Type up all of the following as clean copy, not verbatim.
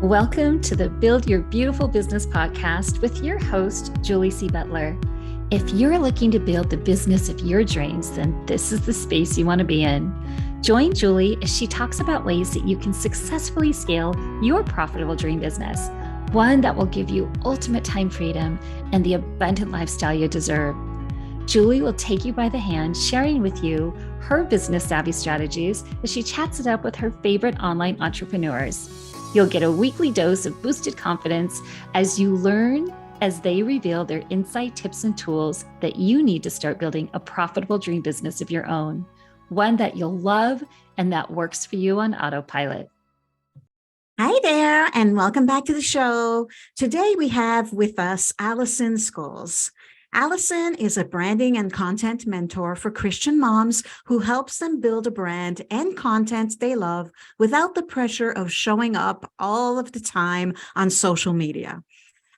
Welcome to the Build Your Beautiful Business podcast with your host, Julie C. Butler. If you're looking to build the business of your dreams, then this is the space you want to be in. Join Julie as she talks about ways that you can successfully scale your profitable dream business, one that will give you ultimate time freedom and the abundant lifestyle you deserve. Julie will take you by the hand, sharing with you her business savvy strategies as she chats it up with her favorite online entrepreneurs. You'll get a weekly dose of boosted confidence as you learn as they reveal their insight, tips, and tools that you need to start building a profitable dream business of your own, one that you'll love and that works for you on autopilot. Hi there, and welcome back to the show. Today we have with us Allison Scholes. Allison is a branding and content mentor for Christian moms who helps them build a brand and content they love without the pressure of showing up all of the time on social media.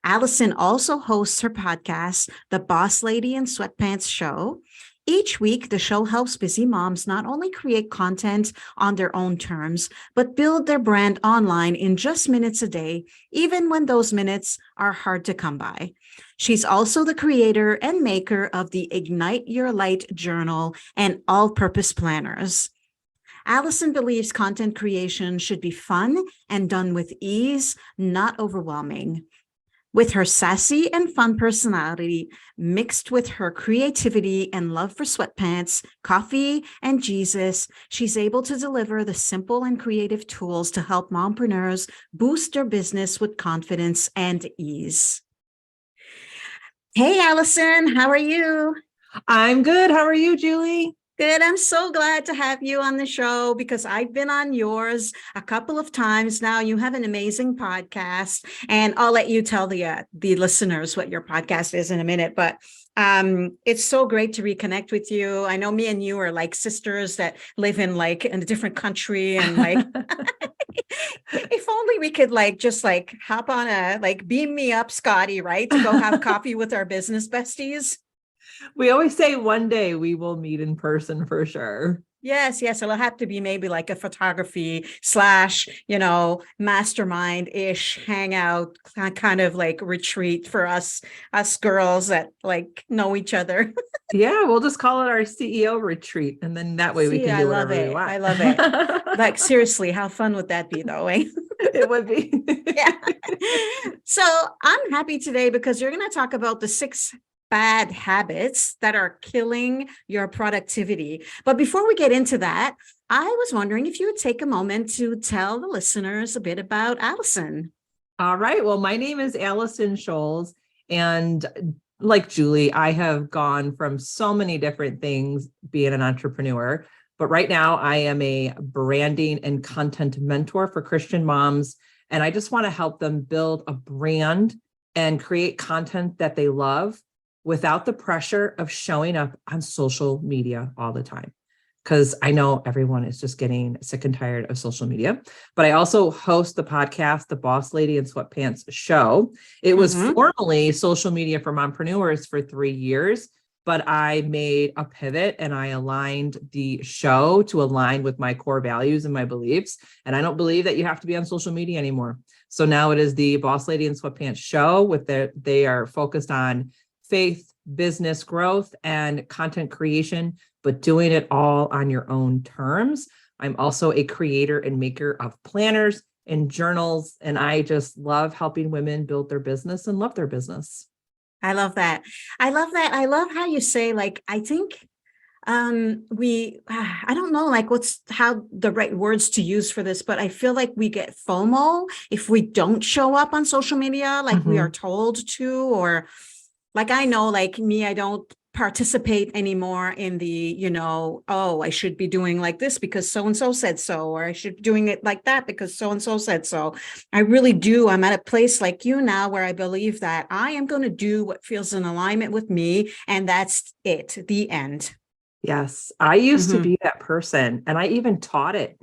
Allison also hosts her podcast, The Boss Lady in Sweatpants Show. Each week, the show helps busy moms not only create content on their own terms, but build their brand online in just minutes a day, even when those minutes are hard to come by. She's also the creator and maker of the Ignite Your Light journal and all-purpose planners. Allison believes content creation should be fun and done with ease, not overwhelming. With her sassy and fun personality, mixed with her creativity and love for sweatpants, coffee, and Jesus, she's able to deliver the simple and creative tools to help mompreneurs boost their business with confidence and ease. Hey, Allison, how are you? I'm good. How are you, Julie? Good. I'm so glad to have you on the show because I've been on yours a couple of times now. You have an amazing podcast, and I'll let you tell the listeners what your podcast is in a minute. But it's so great to reconnect with you. I know me and you are like sisters that live in a different country, and if only we could just hop on beam me up, Scotty, right, to go have coffee with our business besties. We always say one day we will meet in person for sure. Yes. It'll have to be maybe like a photography / mastermind-ish hangout kind of retreat for us girls that know each other. Yeah, we'll just call it our CEO retreat. And then that way we can do whatever we want. I love it. Seriously, how fun would that be though, eh? It would be. Yeah. So I'm happy today because you're going to talk about the 6 bad habits that are killing your productivity. But before we get into that, I was wondering if you would take a moment to tell the listeners a bit about Allison. All right. Well, my name is Allison Scholes. And like Julie, I have gone from so many different things being an entrepreneur. But right now I am a branding and content mentor for Christian moms. And I just want to help them build a brand and create content that they love without the pressure of showing up on social media all the time. Because I know everyone is just getting sick and tired of social media. But I also host the podcast, The Boss Lady in Sweatpants Show. It was formerly social media for mompreneurs for 3 years, but I made a pivot and I aligned the show to align with my core values and my beliefs. And I don't believe that you have to be on social media anymore. So now it is the Boss Lady in Sweatpants Show. They are focused on faith, business growth, and content creation, but doing it all on your own terms. I'm also a creator and maker of planners and journals, and I just love helping women build their business and love their business. I love that. I love how you say, I think I don't know how the right words to use for this, but I feel like we get FOMO if we don't show up on social media we are told to, or I know, me, I don't participate anymore in the, I should be doing like this because so-and-so said so, or I should be doing it like that because so-and-so said so. I really do. I'm at a place like you now where I believe that I am going to do what feels in alignment with me. And that's it, the end. Yes. I used to be that person. And I even taught it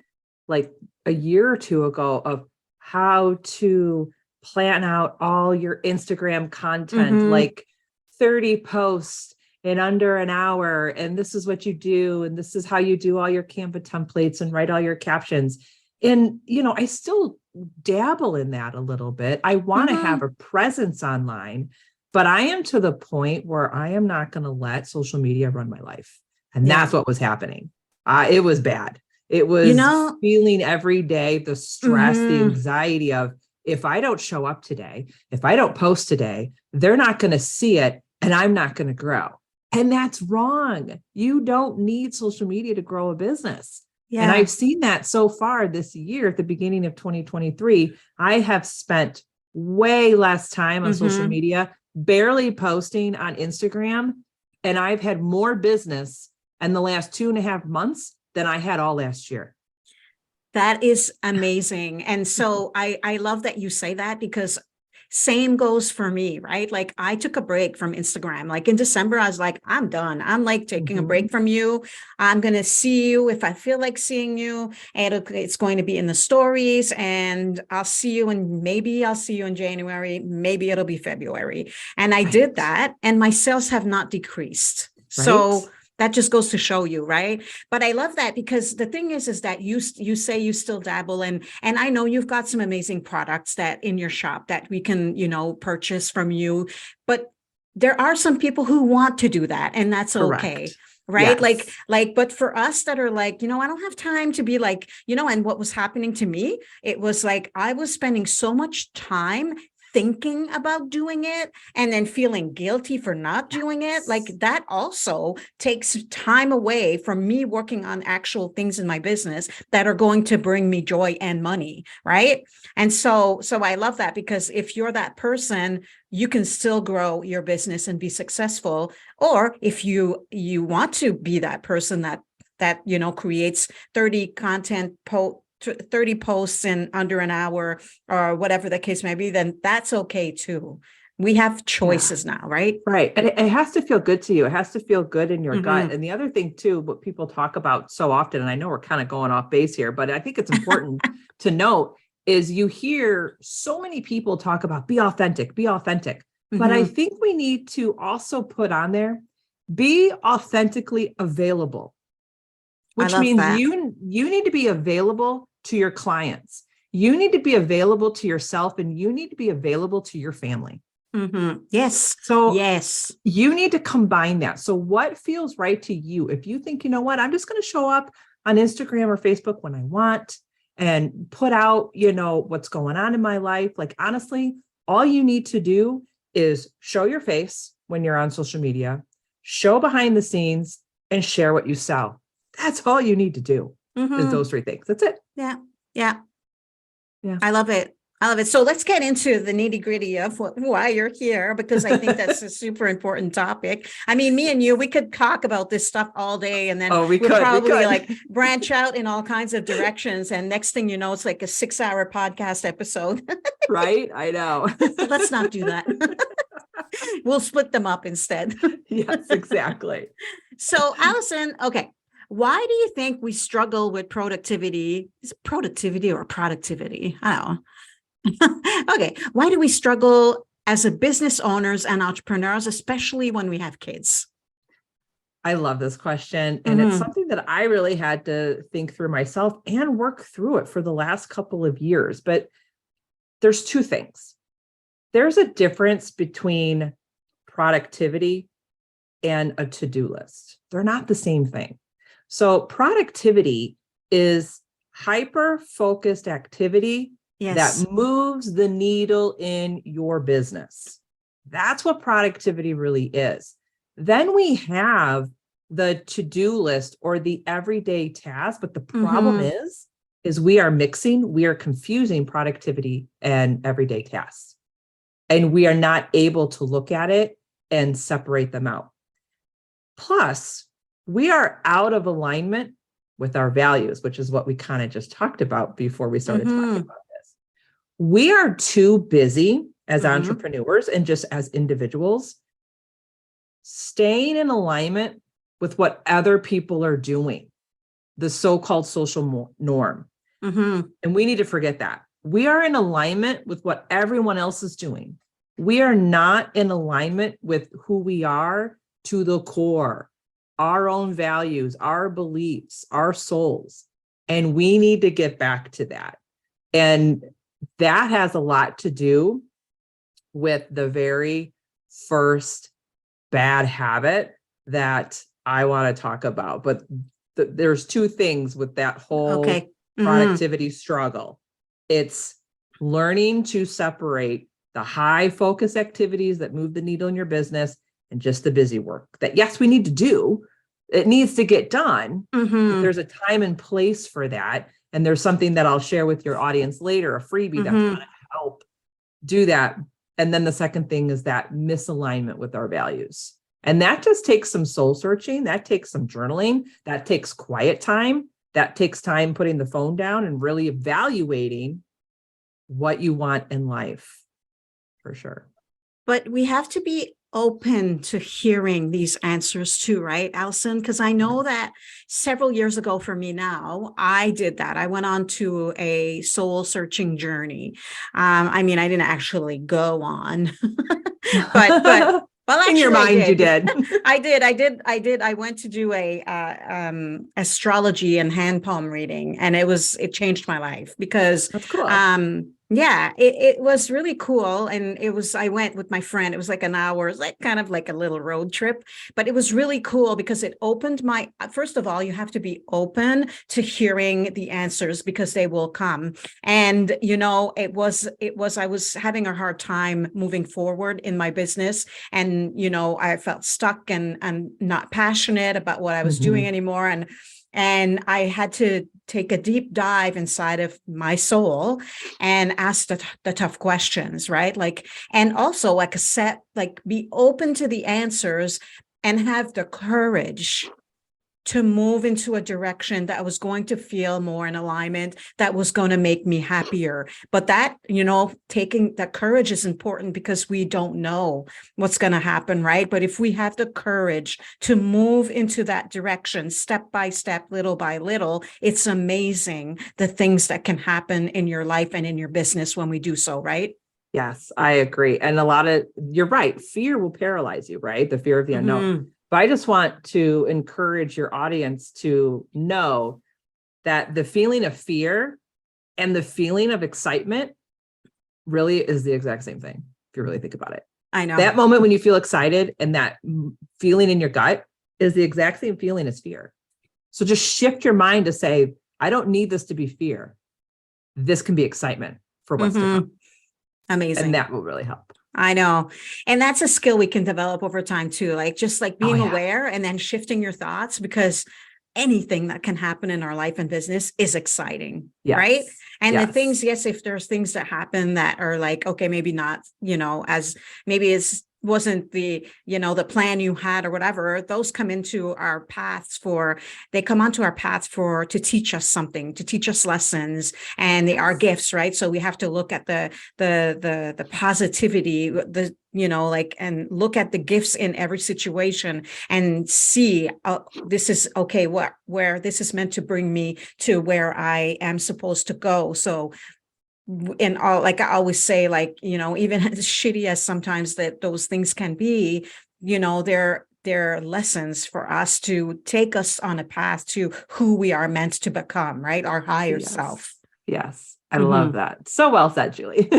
a year or 2 ago of how to plan out all your Instagram content, 30 posts in under an hour. And this is what you do. And this is how you do all your Canva templates and write all your captions. And, I still dabble in that a little bit. I want to have a presence online, but I am to the point where I am not going to let social media run my life. And that's what was happening. It was bad. It was feeling every day, the stress, the anxiety of, if I don't show up today, if I don't post today, they're not going to see it and I'm not going to grow. And that's wrong. You don't need social media to grow a business. Yeah. And I've seen that so far this year at the beginning of 2023. I have spent way less time on social media, barely posting on Instagram. And I've had more business in the last 2.5 months than I had all last year. That is amazing. And so I love that you say that, because same goes for me, right? Like I took a break from Instagram. Like in December, I was like, I'm done. I'm like taking a break from you. I'm going to see you if I feel like seeing you. And it's going to be in the stories, and I'll see you, and maybe I'll see you in January. Maybe it'll be February. And I did that, and my sales have not decreased. Right. So that just goes to show you, right? But I love that, because the thing is that you say you still dabble, and I know you've got some amazing products that in your shop that we can, purchase from you. But there are some people who want to do that, and that's okay. Right. Yes. Like, but for us that are like, I don't have time to be like, and what was happening to me, it was like, I was spending so much time thinking about doing it and then feeling guilty for not doing it. Like that also takes time away from me working on actual things in my business that are going to bring me joy and money. Right. And so I love that, because if you're that person, you can still grow your business and be successful. Or if you want to be that person that creates 30 posts in under an hour, or whatever the case may be, then that's okay too. We have choices now, right? Right. And it has to feel good to you. It has to feel good in your gut. And the other thing too, what people talk about so often, and I know we're kind of going off base here, but I think it's important to note, is you hear so many people talk about be authentic. But I think we need to also put on there, be authentically available, which means you need to be available to your clients. You need to be available to yourself, and you need to be available to your family. Yes. So yes, you need to combine that. So what feels right to you? If you think, I'm just going to show up on Instagram or Facebook when I want and put out, what's going on in my life. Like, honestly, all you need to do is show your face when you're on social media, show behind the scenes, and share what you sell. That's all you need to do. Is those 3 things. That's it. Yeah. I love it. So let's get into the nitty gritty of why you're here, because I think that's a super important topic. I mean, me and you, we could talk about this stuff all day, and then we'll probably like branch out in all kinds of directions. And next thing you know, it's like a 6-hour podcast episode. Right? I know. Let's not do that. We'll split them up instead. Yes, exactly. So Allison, okay. Why do you think we struggle with productivity? Is it productivity or productivity? I don't know. Okay. Why do we struggle as a business owners and entrepreneurs, especially when we have kids? I love this question. And it's something that I really had to think through myself and work through it for the last couple of years. But there's 2 things. There's a difference between productivity and a to-do list. They're not the same thing. So productivity is hyper-focused activity that moves the needle in your business. That's what productivity really is. Then we have the to-do list or the everyday task. But the problem is we are confusing productivity and everyday tasks. And we are not able to look at it and separate them out. Plus, we are out of alignment with our values, which is what we kind of just talked about before we started talking about this. We are too busy as entrepreneurs and just as individuals, staying in alignment with what other people are doing, the so-called social norm. And we need to forget that. We are in alignment with what everyone else is doing. We are not in alignment with who we are to the core, our own values, our beliefs, our souls. And we need to get back to that. And that has a lot to do with the very first bad habit that I want to talk about. But there's two things with that whole productivity struggle. It's learning to separate the high focus activities that move the needle in your business and just the busy work that, yes, we need to do. It needs to get done. But there's a time and place for that. And there's something that I'll share with your audience later, a freebie that's going to help do that. And then the second thing is that misalignment with our values. And that just takes some soul searching. That takes some journaling. That takes quiet time. That takes time putting the phone down and really evaluating what you want in life, for sure. But we have to be open to hearing these answers too, right, Allison? Because I know that several years ago for me now, I did that. I went on to a soul searching journey. I mean, I didn't actually go on, but well, actually, in your mind, you did. I did. I went to do a astrology and hand palm reading, and it changed my life because that's cool. Yeah, it was really cool. And I went with my friend. It was like an hour, like kind of like a little road trip, but it was really cool because it opened first of all, you have to be open to hearing the answers because they will come. And, I was having a hard time moving forward in my business. And, I felt stuck and not passionate about what I was doing anymore. And I had to take a deep dive inside of my soul and ask the tough questions, right? And also be open to the answers and have the courage to move into a direction that was going to feel more in alignment, that was going to make me happier. But that, taking that courage is important because we don't know what's going to happen, right? But if we have the courage to move into that direction, step by step, little by little, it's amazing the things that can happen in your life and in your business when we do so, right? Yes, I agree. And you're right. Fear will paralyze you, right? The fear of the unknown. But I just want to encourage your audience to know that the feeling of fear and the feeling of excitement really is the exact same thing, if you really think about it. I know. That moment when you feel excited and that feeling in your gut is the exact same feeling as fear. So just shift your mind to say, I don't need this to be fear. This can be excitement for what's to come. Amazing. And that will really help. I know. And that's a skill we can develop over time too. Just being aware and then shifting your thoughts, because anything that can happen in our life and business is exciting, right? And the things, if there's things that happen that are okay, maybe not, as maybe wasn't the, the plan you had or whatever, those come into our paths to teach us something, to teach us lessons, and they are gifts, right? So we have to look at the positivity, and look at the gifts in every situation and see, this is okay, where this is meant to bring me to where I am supposed to go. So and all, I always say, even as shitty as sometimes that those things can be, they're lessons for us to take us on a path to who we are meant to become, right? Our higher self. Yes. I love that. So well said, Julie.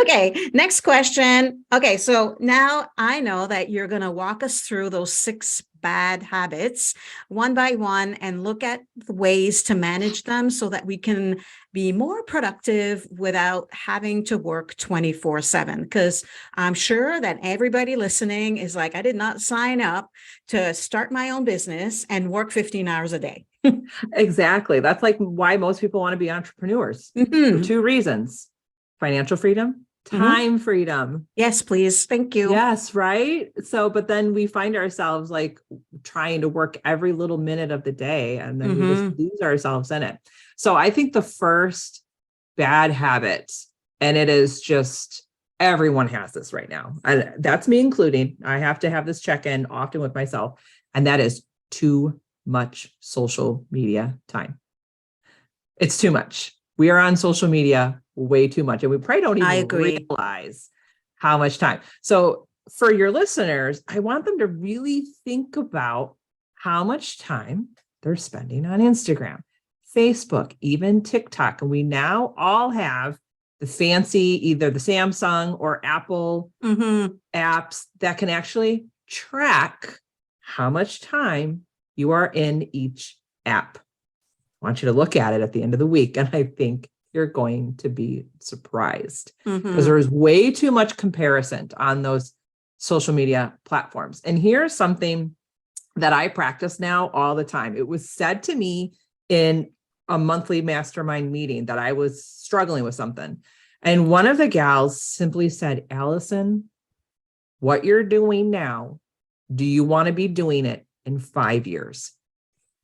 Okay. Next question. Okay. So now I know that you're going to walk us through those 6 bad habits one by one and look at the ways to manage them so that we can be more productive without having to work 24/7. Because I'm sure that everybody listening is like, I did not sign up to start my own business and work 15 hours a day. Exactly. That's why most people want to be entrepreneurs for 2 reasons: financial freedom, time freedom. Yes, please. Thank you. Yes. Right. So, but then we find ourselves trying to work every little minute of the day, and then we just lose ourselves in it. So I think the first bad habit, and it is just, everyone has this right now, and that's me including, I have to have this check-in often with myself, and that is too much social media time. It's too much. We are on social media way too much, and we probably don't even realize how much time. So for your listeners, I want them to really think about how much time they're spending on Instagram, Facebook, even TikTok. And we now all have the fancy, either the Samsung or Apple apps that can actually track how much time you are in each app. I want you to look at it at the end of the week. And I think you're going to be surprised because there is way too much comparison on those social media platforms. And here's something that I practice now all the time. It was said to me in a monthly mastermind meeting that I was struggling with something. And one of the gals simply said, Allison, what you're doing now, do you want to be doing it in 5 years?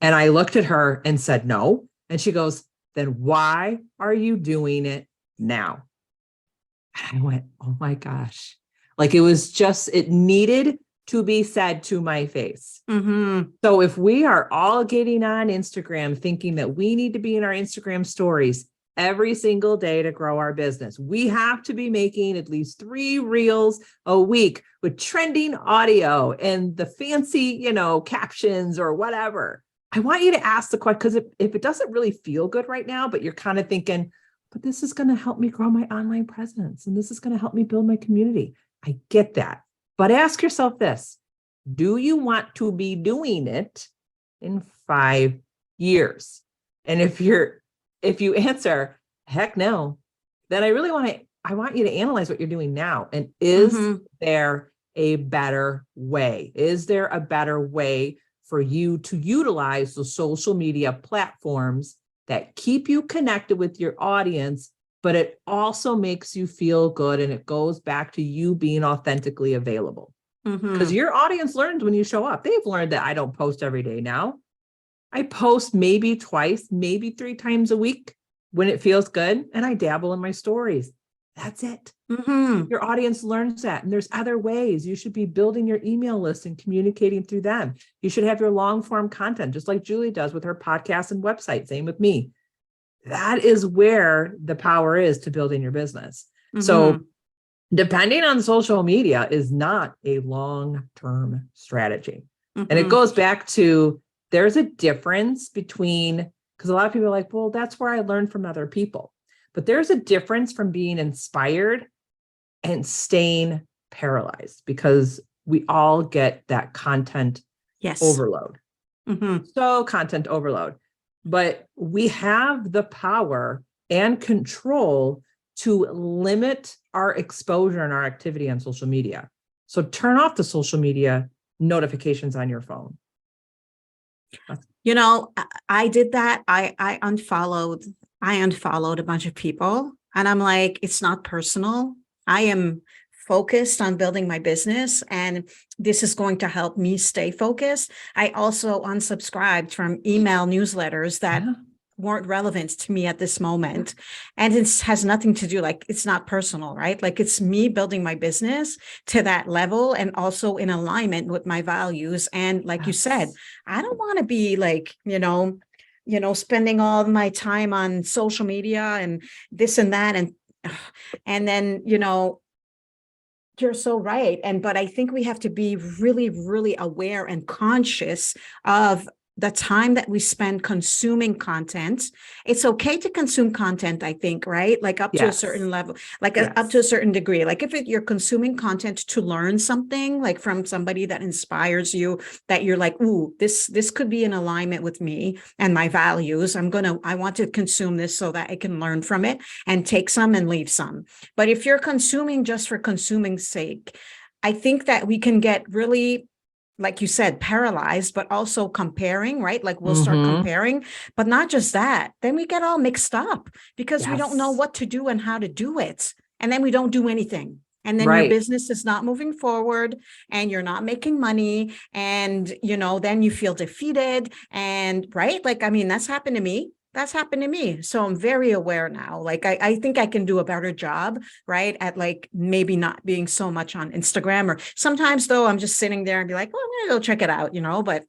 And I looked at her and said, no. And she goes, then why are you doing it now? And I went, oh my gosh. Like it needed to be said to my face. So if we are all getting on Instagram thinking that we need to be in our Instagram stories every single day to grow our business, we have to be making at least 3 reels a week with trending audio and the fancy, captions or whatever. I want you to ask the question, because if it doesn't really feel good right now, but you're kind of thinking, but this is going to help me grow my online presence and this is going to help me build my community. I get that. But ask yourself this, do you want to be doing it in 5 years? And if you answer, heck no, then I want you to analyze what you're doing now. And is there a better way? Is there a better way for you to utilize the social media platforms that keep you connected with your audience, but it also makes you feel good, and it goes back to you being authentically available? Because your audience learns when you show up. They've learned that I don't post every day now. I post maybe twice, maybe 3 times a week when it feels good, and I dabble in my stories. That's it. Your audience learns that. And there's other ways. You should be building your email list and communicating through them. You should have your long form content, just like Julie does with her podcast and website. Same with me. That is where the power is to building your business. So depending on social media is not a long-term strategy. And it goes back to, there's a difference between, because a lot of people are like, well, that's where I learn from other people. But there's a difference from being inspired and staying paralyzed, because we all get that content overload. So content overload. But we have the power and control to limit our exposure and our activity on social media. So turn off the social media notifications on your phone. I did that. I unfollowed a bunch of people, and I'm like, it's not personal. I am focused on building my business, and this is going to help me stay focused. I also unsubscribed from email newsletters that weren't relevant to me at this moment. And it has nothing to do, like, it's not personal, right? Like, it's me building my business to that level and also in alignment with my values. And like you said, I don't want to be like, spending all my time on social media and this and that. And then, you're so right. But I think we have to be really, really aware and conscious of the time that we spend consuming content. It's okay to consume content, I think, right? Like up to a certain level, like up to a certain degree. Like if you're consuming content to learn something, like from somebody that inspires you, that you're like, ooh, this could be in alignment with me and my values. I want to consume this so that I can learn from it and take some and leave some. But if you're consuming just for consuming's sake, I think that we can get really, like you said, paralyzed, but also comparing, right? Like we'll start comparing, but not just that. Then we get all mixed up because we don't know what to do and how to do it. And then we don't do anything. And then your business is not moving forward and you're not making money. And, then you feel defeated and right. Like, I mean, that's happened to me. So I'm very aware now. Like, I think I can do a better job, right? At like maybe not being so much on Instagram, or sometimes though, I'm just sitting there and be like, well, I'm going to go check it out, but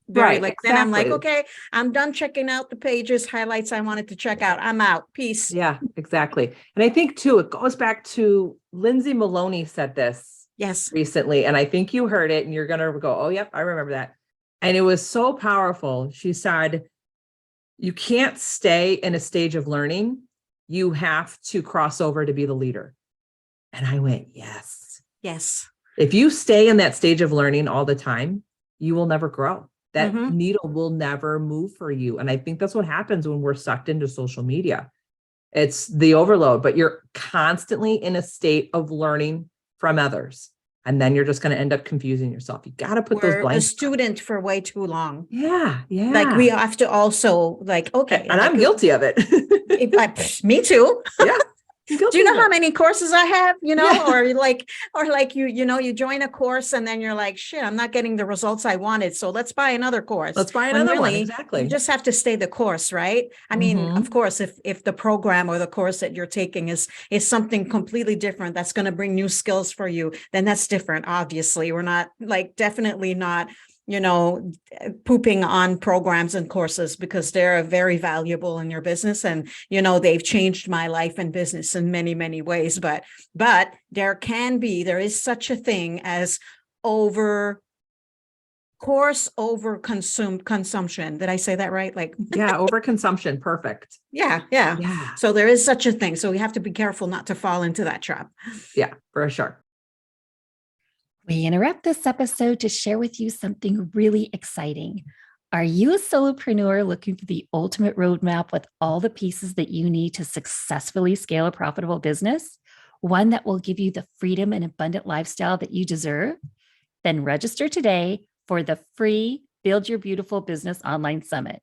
then I'm like, okay, I'm done checking out the pages, highlights I wanted to check out. I'm out. Peace. Yeah, exactly. And I think too, it goes back to Lindsay Maloney said this recently. And I think you heard it and you're going to go, oh, yep, I remember that. And it was so powerful. She said, You can't stay in a stage of learning. You have to cross over to be the leader. And I went, yes. Yes. If you stay in that stage of learning all the time, you will never grow. That Mhm. needle will never move for you. And I think that's what happens when we're sucked into social media. It's the overload, but you're constantly in a state of learning from others. And then you're just going to end up confusing yourself. You got to put those We're a blanks on. student for way too long. Yeah. Yeah. Like we have to also like, okay. And like, I'm guilty of it. Me too. Yeah. Do you know how many courses I have, Yeah. or like you join a course and then you're like, shit, I'm not getting the results I wanted. So let's buy another course. Let's buy When another one. really, Exactly. You just have to stay the course, right? I mean, Mhm. of course, if the program or the course that you're taking is something completely different, that's going to bring new skills for you, then that's different. Obviously, we're not definitely not, pooping on programs and courses, because they're very valuable in your business. And, they've changed my life and business in many, many ways. But there is such a thing as consumption. Did I say that right? Yeah. Overconsumption. Perfect. Yeah. Yeah. So there is such a thing. So we have to be careful not to fall into that trap. Yeah, for sure. We interrupt this episode to share with you something really exciting. Are you a solopreneur looking for the ultimate roadmap with all the pieces that you need to successfully scale a profitable business? One that will give you the freedom and abundant lifestyle that you deserve? Then register today for the free Build Your Beautiful Business Online Summit.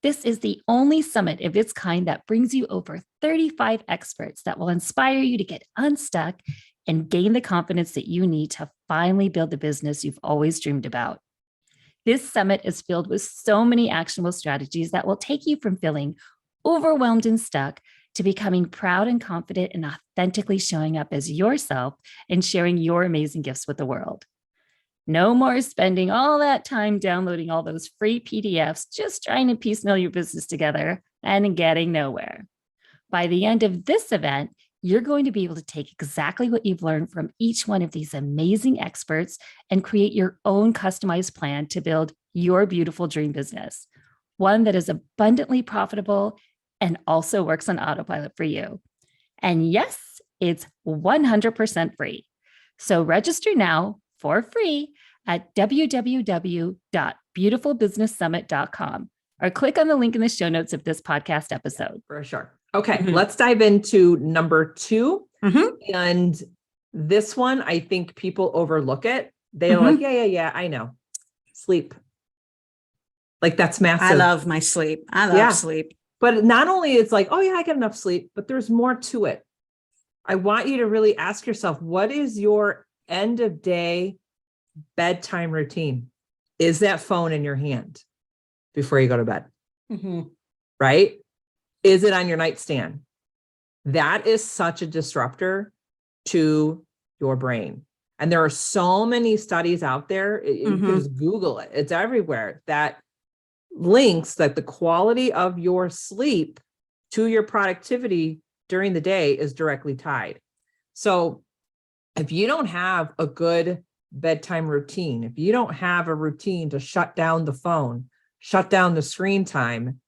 This is the only summit of its kind that brings you over 35 experts that will inspire you to get unstuck and gain the confidence that you need to finally build the business you've always dreamed about. This summit is filled with so many actionable strategies that will take you from feeling overwhelmed and stuck to becoming proud and confident and authentically showing up as yourself and sharing your amazing gifts with the world. No more spending all that time downloading all those free PDFs just trying to piecemeal your business together and getting nowhere. By the end of this event, you're going to be able to take exactly what you've learned from each one of these amazing experts and create your own customized plan to build your beautiful dream business, one that is abundantly profitable and also works on autopilot for you. And yes, it's 100% free. So register now for free at www.beautifulbusinesssummit.com or click on the link in the show notes of this podcast episode. For sure. Okay, let's dive into number 2. And this one, I think people overlook it. They're like, yeah, I know. Sleep. Like that's massive. I love my sleep. I love sleep. But not only it's like, oh yeah, I get enough sleep, but there's more to it. I want you to really ask yourself, what is your end of day bedtime routine? Is that phone in your hand before you go to bed? Right? Is it on your nightstand? That is such a disruptor to your brain. And there are so many studies out there. You can just Google it. It's everywhere. That links that the quality of your sleep to your productivity during the day is directly tied. So if you don't have a good bedtime routine, if you don't have a routine to shut down the phone, shut down the screen time,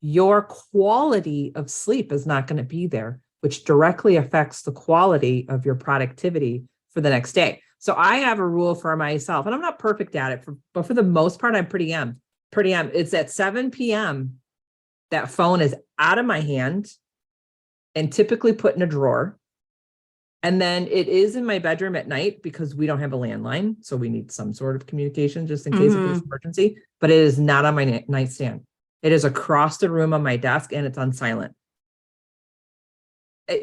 your quality of sleep is not going to be there, which directly affects the quality of your productivity for the next day. So I have a rule for myself, and I'm not perfect at it, but for the most part, I'm pretty am. It's at 7 p.m. That phone is out of my hand and typically put in a drawer. And then it is in my bedroom at night because we don't have a landline. So we need some sort of communication just in case of this emergency, but it is not on my nightstand. It is across the room on my desk and it's on silent.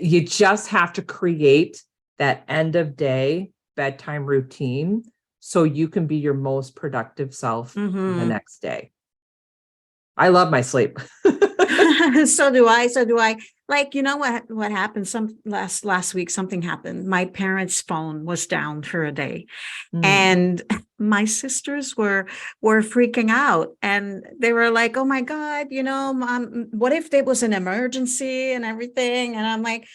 You just have to create that end of day bedtime routine so you can be your most productive self the next day. I love my sleep. So do I. Like, you know what happened? Last week, something happened. My parents' phone was down for a day, and my sisters were freaking out, and they were like, "Oh my God, Mom, what if there was an emergency and everything?" And I'm like,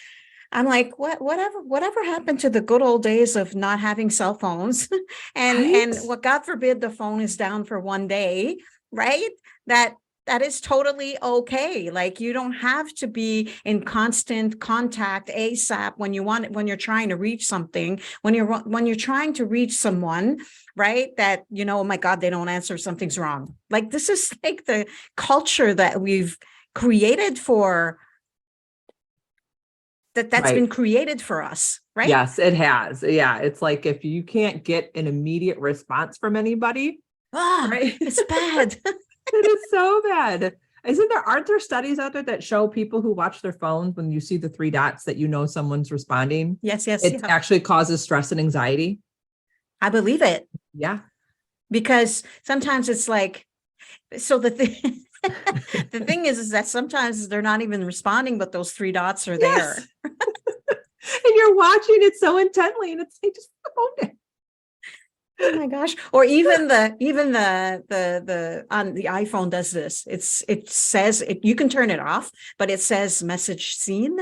whatever happened to the good old days of not having cell phones, and Right? what, God forbid, the phone is down for one day, right? That That is totally okay. Like, you don't have to be in constant contact ASAP when you're trying to reach something, when you're trying to reach someone, right? That, oh my God, they don't answer, something's wrong. Like, this is like the culture that we've created for that's Right. been created for us, right? Yes, it has. Yeah. It's like, if you can't get an immediate response from anybody, right? It's bad. It is so bad. Aren't there studies out there that show people who watch their phones, when you see the three dots, that someone's responding? Yes, It yeah. actually causes stress and anxiety. I believe it. Yeah. Because sometimes it's like, so the thing, the thing is that sometimes they're not even responding, but those three dots are there. Yes. And you're watching it so intently, and it's like, just phone it. Oh my gosh. Or even the on the iPhone does this. It says you can turn it off, but it says message seen.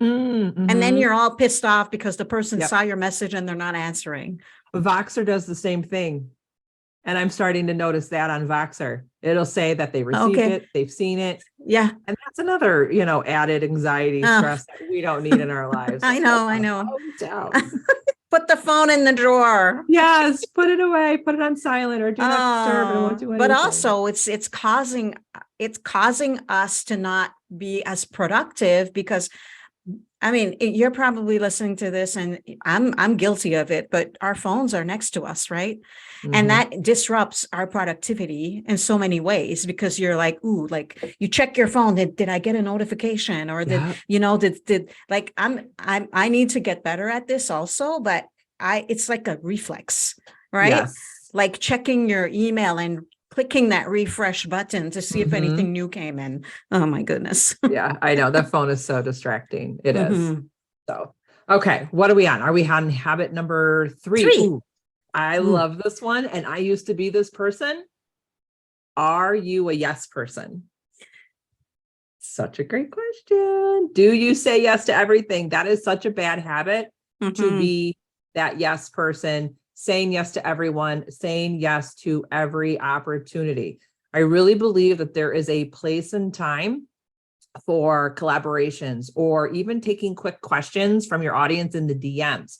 Mm-hmm. And then you're all pissed off because the person Yep. saw your message and they're not answering. Voxer does the same thing. And I'm starting to notice that on Voxer. It'll say that they received it, they've seen it. Yeah. And that's another, added anxiety, stress that we don't need in our lives. I know. Down. Put the phone in the drawer. Yes, put it away, put it on silent, or do not disturb, and it won't do anything. But also it's causing us to not be as productive, because I mean, you're probably listening to this, and I'm guilty of it, but our phones are next to us, right? Mm-hmm. And that disrupts our productivity in so many ways, because you're like, ooh, like, you check your phone. Did I get a notification? Or did like, I need to get better at this also, but it's like a reflex, right? Yes. Like checking your email and clicking that refresh button to see if anything new came in. Oh my goodness. Yeah, I know. The phone is so distracting. It is. Mhm. So, okay. What are we on? Are we on habit number 3? Ooh, I love this one. And I used to be this person. Are you a yes person? Such a great question. Do you say yes to everything? That is such a bad habit, to be that yes person, saying yes to everyone, saying yes to every opportunity. I really believe that there is a place and time for collaborations, or even taking quick questions from your audience in the DMs.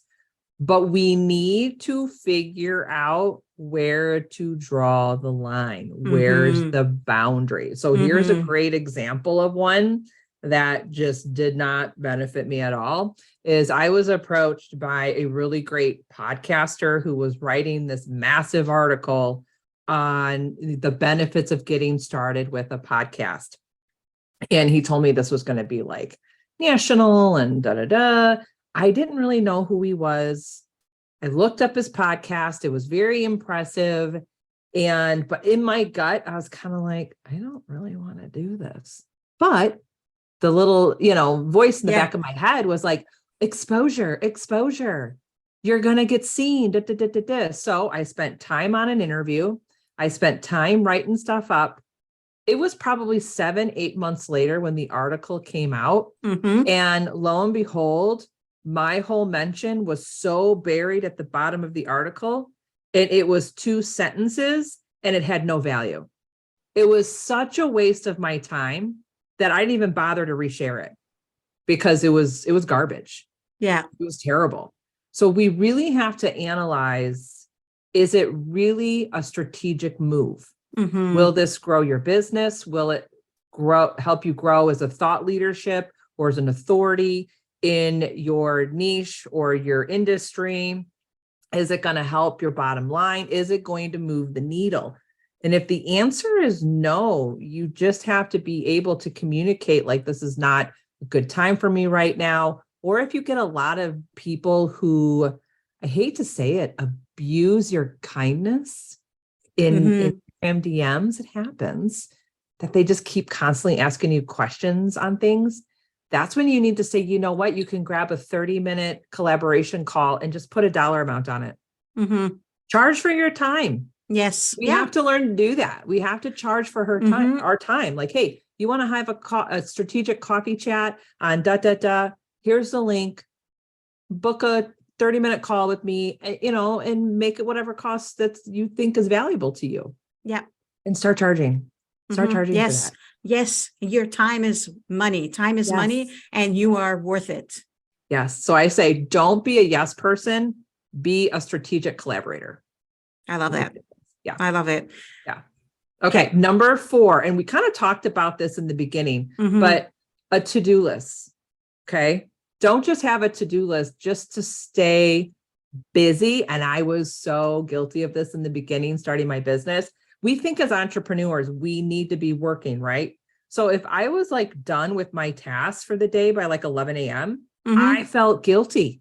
But we need to figure out where to draw the line. Where's the boundary? So here's a great example of one that just did not benefit me at all. Is I was approached by a really great podcaster who was writing this massive article on the benefits of getting started with a podcast. And he told me this was going to be like national and I didn't really know who he was. I looked up his podcast. It was very impressive. But in my gut, I was kind of like, I don't really want to do this. But the little, voice in the back of my head was like, exposure. You're going to get seen. So I spent time on an interview. I spent time writing stuff up. It was probably 7-8 months later when the article came out. And lo and behold, my whole mention was so buried at the bottom of the article. And it was 2 sentences and it had no value. It was such a waste of my time that I didn't even bother to reshare it, because it was garbage. Yeah. It was terrible. So we really have to analyze, is it really a strategic move? Will this grow your business? Will it help you grow as a thought leadership or as an authority in your niche or your industry? Is it going to help your bottom line? Is it going to move the needle? And if the answer is no, you just have to be able to communicate, like, this is not a good time for me right now. Or if you get a lot of people who, I hate to say it, abuse your kindness in DMs, it happens that they just keep constantly asking you questions on things. That's when you need to say, you know what, you can grab a 30-minute collaboration call and just put a dollar amount on it. Charge for your time. Yes. We have to learn to do that. We have to charge for her time, our time. Like, hey, you want to have a strategic coffee chat on here's the link, book a 30-minute call with me, and make it whatever cost that you think is valuable to you. Yeah. And start charging. Start charging for that. Yes. Your time is money. Time is money, and you are worth it. Yes. So I say, don't be a yes person, be a strategic collaborator. I love that. Yeah. I love it. Yeah. Okay. Number 4. And we kind of talked about this in the beginning, but a to-do list. Okay. Don't just have a to-do list just to stay busy. And I was so guilty of this in the beginning, starting my business. We think as entrepreneurs, we need to be working, right? So if I was like done with my tasks for the day by like 11 a.m., I felt guilty.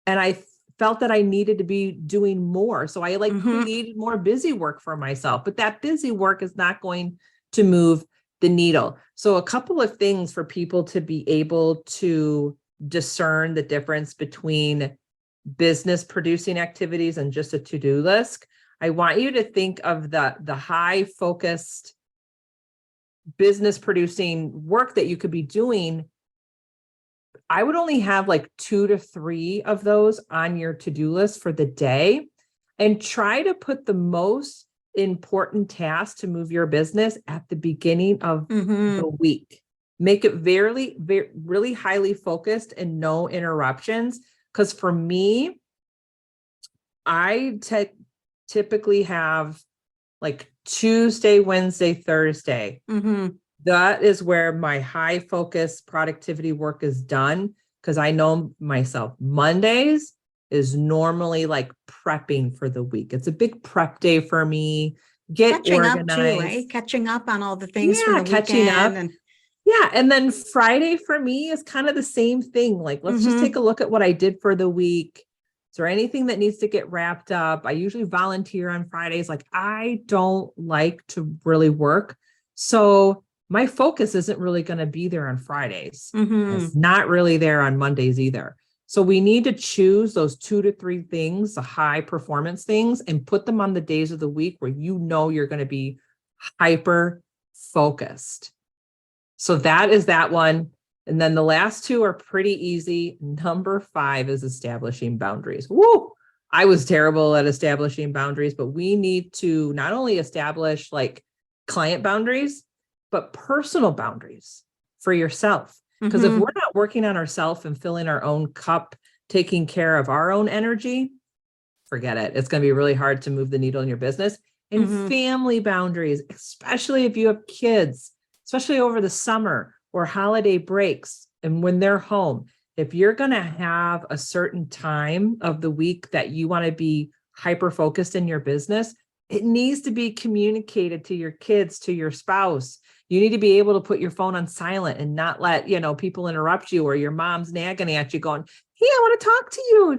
And I felt that I needed to be doing more. So I like created more busy work for myself, but that busy work is not going to move the needle. So a couple of things for people to be able to discern the difference between business producing activities and just a to-do list. I want you to think of the high focused business producing work that you could be doing. I would only have like 2 to 3 of those on your to-do list for the day, and try to put the most important tasks to move your business at the beginning of the week. Make it really highly focused and no interruptions. Because for me, I typically have like Tuesday, Wednesday, Thursday. That is where my high focus productivity work is done, because I know myself. Mondays is normally like prepping for the week. It's a big prep day for me. Catching organized. Up too, right? Catching up on all the things for the catching weekend. Up. And then Friday for me is kind of the same thing. Like, let's just take a look at what I did for the week. Is there anything that needs to get wrapped up? I usually volunteer on Fridays. Like, I don't like to really work. So my focus isn't really going to be there on Fridays. It's not really there on Mondays either. So we need to choose those 2 to 3 things, the high performance things, and put them on the days of the week where you know you're going to be hyper focused. So that is that one. And then the last 2 are pretty easy. Number 5 is establishing boundaries. Woo! I was terrible at establishing boundaries, but we need to not only establish like client boundaries, but personal boundaries for yourself. Because if we're not working on ourselves and filling our own cup, taking care of our own energy, forget it. It's going to be really hard to move the needle in your business. And family boundaries, especially if you have kids, especially over the summer or holiday breaks and when they're home. If you're going to have a certain time of the week that you want to be hyper focused in your business, it needs to be communicated to your kids, to your spouse. You need to be able to put your phone on silent and not let, people interrupt you, or your mom's nagging at you going, hey, I want to talk to you.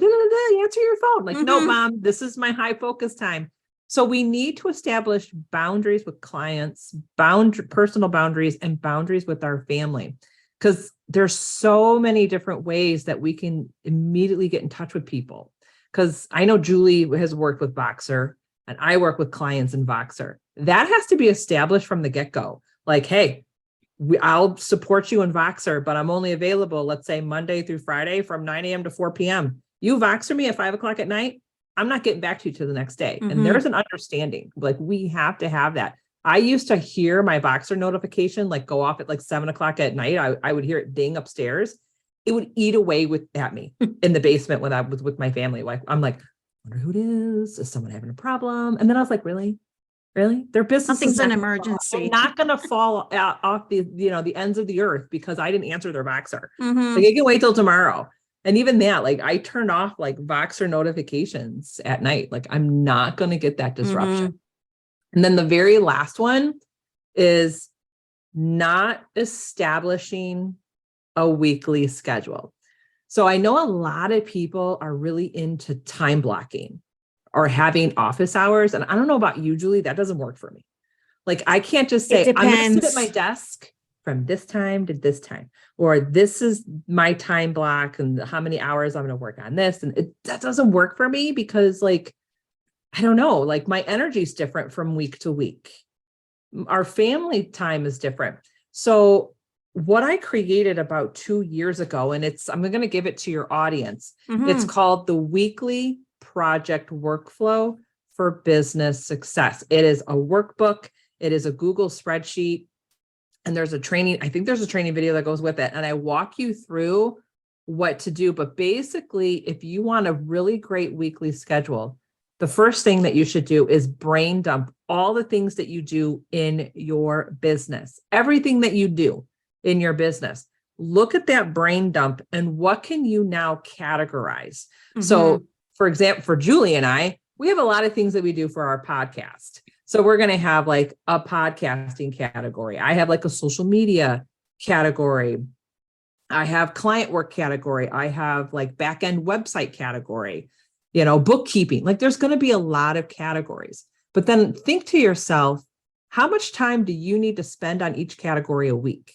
Answer your phone. Like, no, mom, this is my high focus time. So we need to establish boundaries with clients, personal boundaries, and boundaries with our family, because there's so many different ways that we can immediately get in touch with people. Because I know Julie has worked with Voxer, and I work with clients in Voxer. That has to be established from the get-go. Like, hey, I'll support you in Voxer, but I'm only available, let's say Monday through Friday from 9 a.m. to 4 p.m. You Voxer me at 5 o'clock at night, I'm not getting back to you till the next day. And there's an understanding. Like, we have to have that. I used to hear my Voxer notification like go off at like 7 o'clock at night. I would hear it ding upstairs. It would eat away at me in the basement when I was with my family. Like, I'm like, I wonder who it is. Is someone having a problem? And then I was like, really? Their business Something's an emergency. They're not going to fall off the ends of the earth because I didn't answer their Voxer. Like, it can wait till tomorrow. And even that, like, I turned off like Voxer notifications at night. Like, I'm not going to get that disruption. And then the very last one is not establishing a weekly schedule. So I know a lot of people are really into time blocking or having office hours. And I don't know about you, Julie, that doesn't work for me. Like, I can't just say, I'm going to sit at my desk from this time to this time, or this is my time block and how many hours I'm going to work on this. And that doesn't work for me because, like, I don't know, like, my energy is different from week to week. Our family time is different. So what I created about 2 years ago, and I'm going to give it to your audience. It's called the Weekly Project Workflow for Business Success. It is a workbook. It is a Google spreadsheet. And there's a training, I think there's a training video that goes with it. And I walk you through what to do. But basically, if you want a really great weekly schedule, the first thing that you should do is brain dump all the things that you do in your business, everything that you do in your business. Look at that brain dump and what can you now categorize? So for example, for Julie and I, we have a lot of things that we do for our podcast. So we're going to have like a podcasting category. I have like a social media category. I have client work category. I have like back-end website category, bookkeeping. Like there's going to be a lot of categories, but then think to yourself, how much time do you need to spend on each category a week?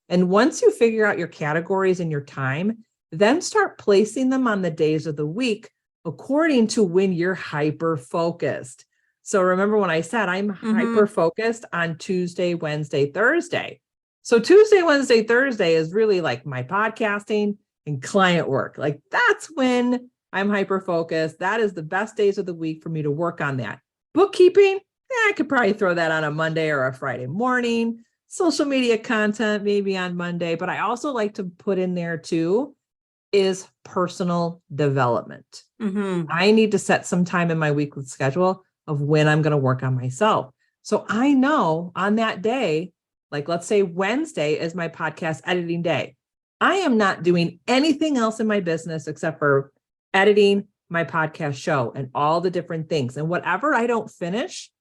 And once you figure out your categories and your time, then start placing them on the days of the week according to when you're hyper-focused. So remember when I said I'm hyper-focused on Tuesday, Wednesday, Thursday. So Tuesday, Wednesday, Thursday is really like my podcasting and client work. Like that's when I'm hyper-focused. That is the best days of the week for me to work on that. Bookkeeping, I could probably throw that on a Monday or a Friday morning. Social media content, maybe on Monday. But I also like to put in there too, is personal development. I need to set some time in my weekly schedule of when I'm going to work on myself. So I know on that day, like let's say Wednesday is my podcast editing day. I am not doing anything else in my business except for editing my podcast show and all the different things. And whatever I don't finish,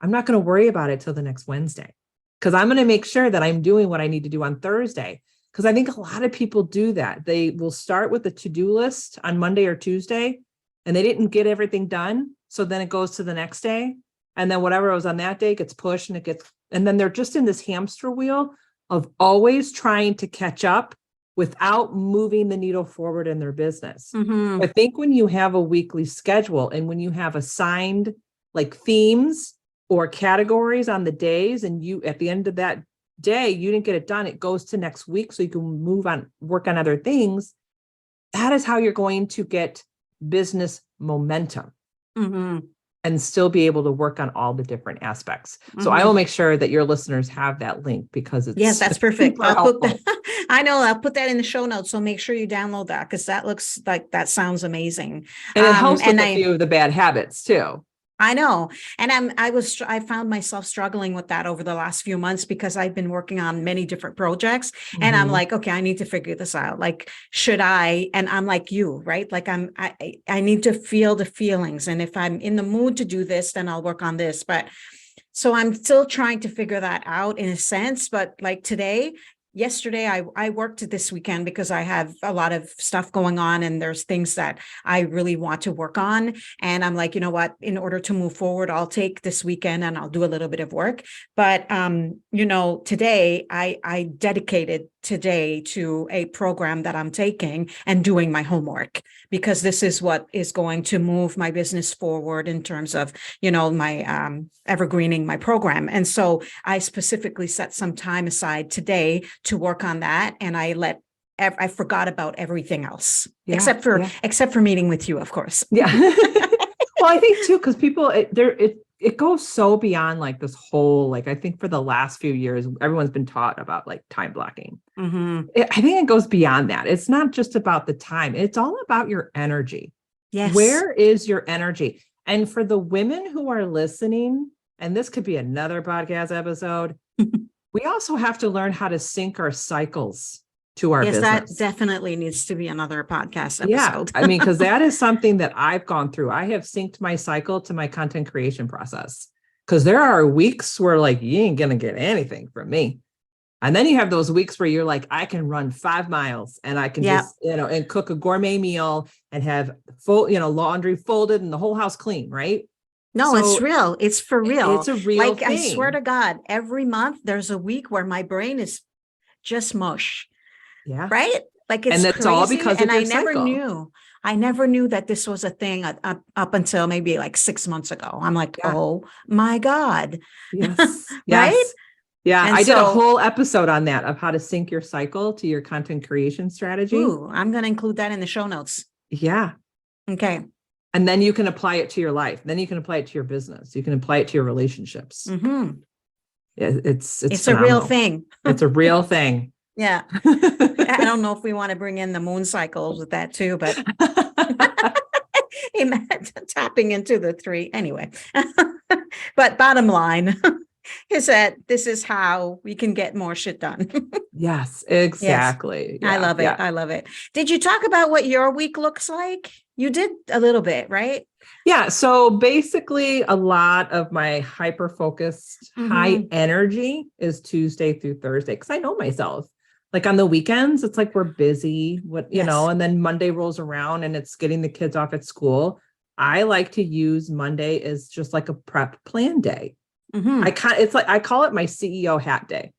I'm not going to worry about it till the next Wednesday, because I'm going to make sure that I'm doing what I need to do on Thursday. Because I think a lot of people do that. They will start with a to-do list on Monday or Tuesday, and they didn't get everything done. So then it goes to the next day. And then whatever was on that day gets pushed and then they're just in this hamster wheel of always trying to catch up without moving the needle forward in their business. I think when you have a weekly schedule and when you have assigned like themes or categories on the days, and you, at the end of that day, you didn't get it done, it goes to next week so you can move on, work on other things. That is how you're going to get business momentum. And still be able to work on all the different aspects. So I will make sure that your listeners have that link because it's yes, that's perfect. I'll put that, I'll put that in the show notes. So make sure you download that because that looks like that sounds amazing. And it helps with a few of the bad habits too. I know. And I found myself struggling with that over the last few months because I've been working on many different projects and I'm like, okay, I need to figure this out. Like, should I, and I'm like you, right? Like I need to feel the feelings. And if I'm in the mood to do this, then I'll work on this. But so I'm still trying to figure that out in a sense, but like yesterday, I worked this weekend because I have a lot of stuff going on and there's things that I really want to work on. And I'm like, you know what, in order to move forward, I'll take this weekend and I'll do a little bit of work. But, today I dedicated today to a program that I'm taking and doing my homework, because this is what is going to move my business forward in terms of, my evergreening my program. And so I specifically set some time aside today to work on that. And I forgot about everything else, except for meeting with you, of course. Yeah. Well, I think too, because people, it goes so beyond like this whole, like, I think for the last few years, everyone's been taught about like time blocking. I think it goes beyond that. It's not just about the time. It's all about your energy. Yes. Where is your energy? And for the women who are listening, and this could be another podcast episode, we also have to learn how to sync our cycles to our business. That definitely needs to be another podcast episode. Yeah, I mean, because that is something that I've gone through. I have synced my cycle to my content creation process, because there are weeks where like, you ain't going to get anything from me. And then you have those weeks where you're like, I can run 5 miles and I can just, and cook a gourmet meal and have full, laundry folded and the whole house clean. Right. No, so it's real. It's for real. It's a real thing. I swear to God, every month there's a week where my brain is just mush. Yeah. Right. Like it's and that's crazy. all because of your cycle. I never knew that this was a thing up until maybe like 6 months ago. I'm like, oh my God. Yes. Right. Yeah. And I did a whole episode on that, of how to sync your cycle to your content creation strategy. Ooh, I'm going to include that in the show notes. Yeah. Okay. And then you can apply it to your life. Then you can apply it to your business. You can apply it to your relationships. It's a real thing. It's a real thing. Yeah. I don't know if we want to bring in the moon cycles with that too, but tapping into the 3 anyway. But bottom line is that this is how we can get more shit done. Yes, exactly. Yes. Yeah, I love it. yeah. I love it. Did you talk about what your week looks like? You did a little bit, right? Yeah. So basically a lot of my hyper-focused high energy is Tuesday through Thursday. Cause I know myself, like on the weekends, it's like, we're busy, and then Monday rolls around and it's getting the kids off at school. I like to use Monday as just like a prep plan day. I call it my CEO hat day.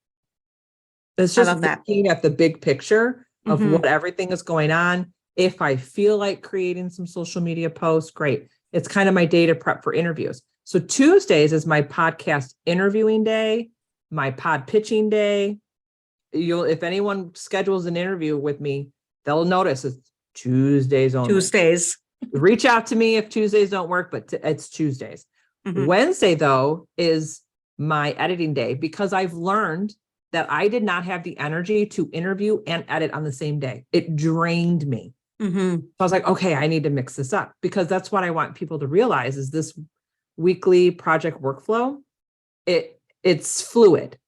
It's just looking at the big picture of what everything is going on. If I feel like creating some social media posts, great. It's kind of my day to prep for interviews. So Tuesdays is my podcast interviewing day, my pod pitching day. If anyone schedules an interview with me, they'll notice it's Tuesdays only. Tuesdays. Reach out to me if Tuesdays don't work, but it's Tuesdays. Wednesday, though, is my editing day because I've learned that I did not have the energy to interview and edit on the same day. It drained me. So I was like, okay, I need to mix this up because that's what I want people to realize is this weekly project workflow. It's fluid.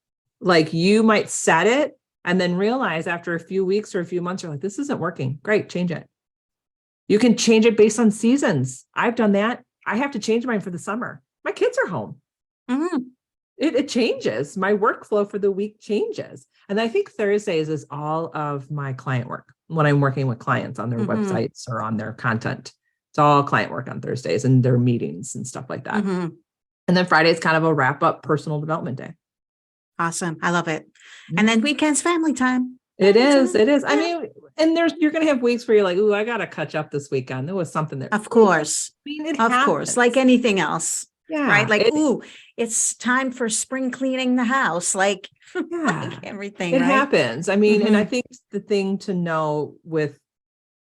Like you might set it and then realize after a few weeks or a few months, you're like, this isn't working. Great, change it. You can change it based on seasons. I've done that. I have to change mine for the summer. My kids are home. It changes. My workflow for the week changes. And I think Thursdays is all of my client work when I'm working with clients on their websites or on their content. It's all client work on Thursdays and their meetings and stuff like that. And then Friday is kind of a wrap up personal development day. Awesome. I love it. And then weekends, family time. It is. I mean, and you're going to have weeks where you're like, ooh, I got to catch up this weekend. There was something there. Of course. I mean, of course. Like anything else. Yeah. Right. Like, it's time for spring cleaning the house. Like, like everything. It happens. I mean, and I think the thing to know with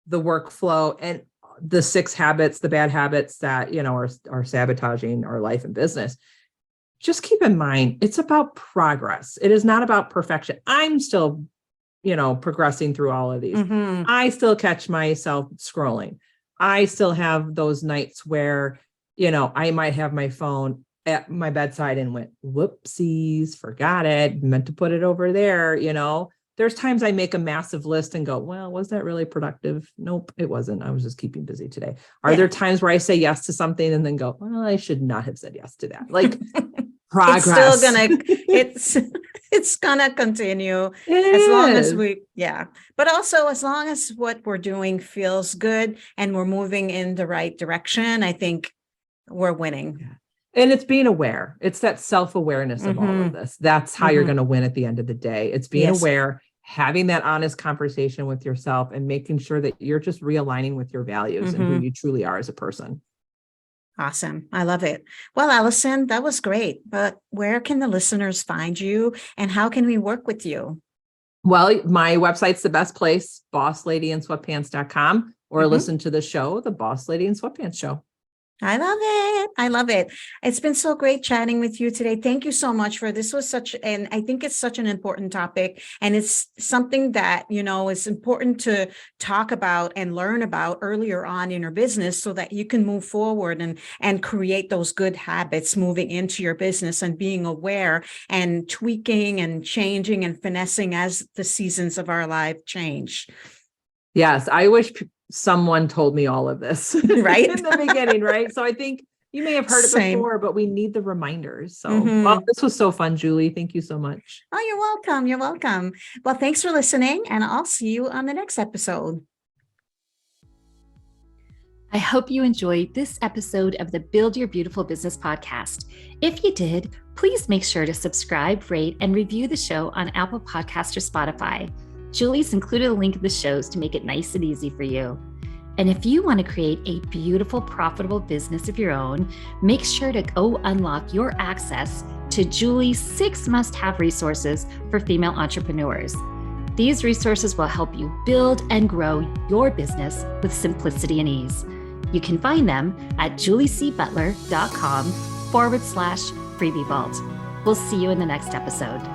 the workflow and the 6 habits, the bad habits that, are sabotaging our life and business, just keep in mind, it's about progress. It is not about perfection. I'm still progressing through all of these. I still catch myself scrolling. I still have those nights where, I might have my phone at my bedside and went, whoopsies, forgot it, meant to put it over there. There's times I make a massive list and go, well, was that really productive? Nope, it wasn't. I was just keeping busy today. Are there times where I say yes to something and then go, well, I should not have said yes to that? Like progress. It's gonna continue long as but also as long as what we're doing feels good and we're moving in the right direction, I think we're winning. Yeah. And it's being aware. It's that self-awareness of all of this. That's how you're going to win at the end of the day. It's being aware, having that honest conversation with yourself and making sure that you're just realigning with your values and who you truly are as a person. Awesome. I love it. Well, Allison, that was great. But where can the listeners find you and how can we work with you? Well, my website's the best place, bossladyinsweatpants.com, or listen to the show, The Boss Lady in Sweatpants Show. I love it. I love it. It's been so great chatting with you today. Thank you so much for this. And I think it's such an important topic. And it's something that, is important to talk about and learn about earlier on in your business so that you can move forward and create those good habits moving into your business and being aware and tweaking and changing and finessing as the seasons of our life change. Yes. I wish someone told me all of this right in the beginning. Right. So I think you may have heard it before, but we need the reminders. So well, this was so fun, Julie. Thank you so much. Oh, you're welcome. You're welcome. Well, thanks for listening and I'll see you on the next episode. I hope you enjoyed this episode of the Build Your Beautiful Business podcast. If you did, please make sure to subscribe, rate, and review the show on Apple Podcasts or Spotify. Julie's included a link in the shows to make it nice and easy for you. And if you want to create a beautiful, profitable business of your own, make sure to go unlock your access to Julie's 6 must-have resources for female entrepreneurs. These resources will help you build and grow your business with simplicity and ease. You can find them at juliecbutler.com/freebie vault. We'll see you in the next episode.